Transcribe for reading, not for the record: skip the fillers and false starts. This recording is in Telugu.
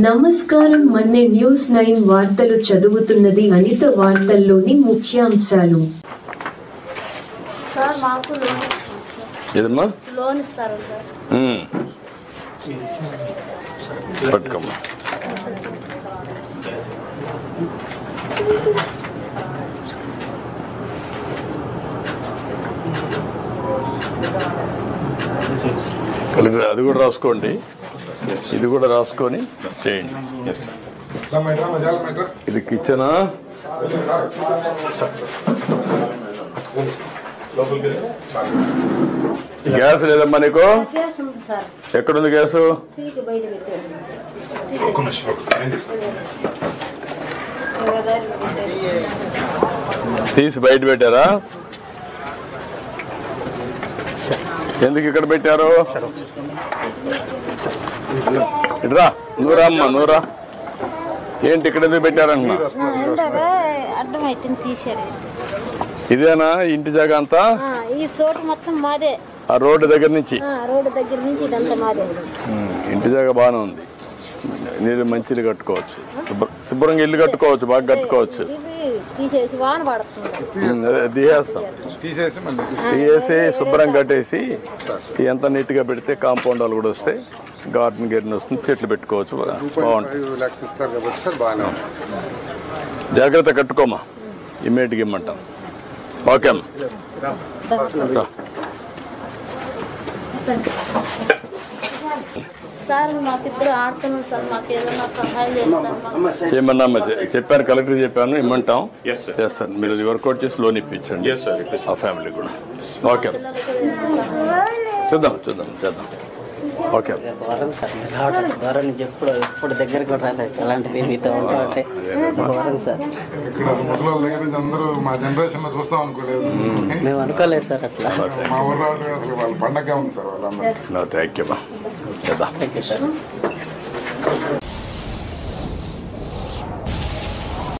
నమస్కారం. మన్నే న్యూస్ 9 వార్తలు చదువుతున్నది అనిత. వార్తల్లోని ముఖ్యాంశాలు. సార్ మాకు ఏదమ్మా లోన్ ఇస్తారు సార్. పట్టుకోమ్మా. అది కూడా రాసుకోండి, ఇది కూడా రాసుకొని చేయండి. ఇది కిచెనా? గ్యాస్ లేదమ్మా నీకు? ఎక్కడుంది గ్యాసు? తీసి బయట పెట్టారా? ఎందుకు ఇక్కడ పెట్టారు? ఇట్రా, నూరా అమ్మా, నూరా. ఏంటి ఇక్కడ ఎందుకు పెట్టారన్నా? ఇదేనా ఇంటి జాగా అంతా? ఈ చోటు మొత్తం మాదే. ఆ రోడ్డు దగ్గర నుంచి ఇదంతా మాదే. ఇంటి జాగా బాగానే ఉంది. నీళ్ళు మంచి ఇల్లు కట్టుకోవచ్చు, శుభ్రంగా ఇల్లు కట్టుకోవచ్చు, బాగా కట్టుకోవచ్చు. తీసేసి వాన పడుతుంది, తీసేస్తాం. తీసేసి శుభ్రంగా కట్టేసి ఎంత నీట్గా పెడితే కాంపౌండ్ వాళ్ళు కూడా వస్తే గార్డెన్ గిర్డెన్ వస్తుంది, చెట్లు పెట్టుకోవచ్చు, బాగుంటుంది. జాగ్రత్త కట్టుకోమా, ఇమ్మీడియట్గా ఇమ్మంటాం. ఓకే అమ్మా. సార్ మాకిద్దరు ఆడుతున్నాం సార్, మాకు ఏదైనా సహాయం చేయండి సార్. ఏమన్నా చెప్పాను, కలెక్టర్ చెప్పాను, ఇమ్మంటాం, చేస్తాను. మీరు అది వర్కౌట్ చేసి లోన్ ఇప్పించండి ఆ ఫ్యామిలీ కూడా. ఓకే, చూద్దాం చూద్దాం చేద్దాం. ఓకే సార్, ఎప్పుడు దగ్గరికి కూడా రాలేదు. అలాంటివి మీతో ఉంటామంటే సార్, మా జనరేషన్ లో చూస్తాం అనుకోలేదు, మేము అనుకోలేదు సార్ అసలు. మా ఊరు అసలు వాళ్ళ పండగ ఉంది సార్ వాళ్ళందరూ. Thank you. చేద్దాం. Thank you sir.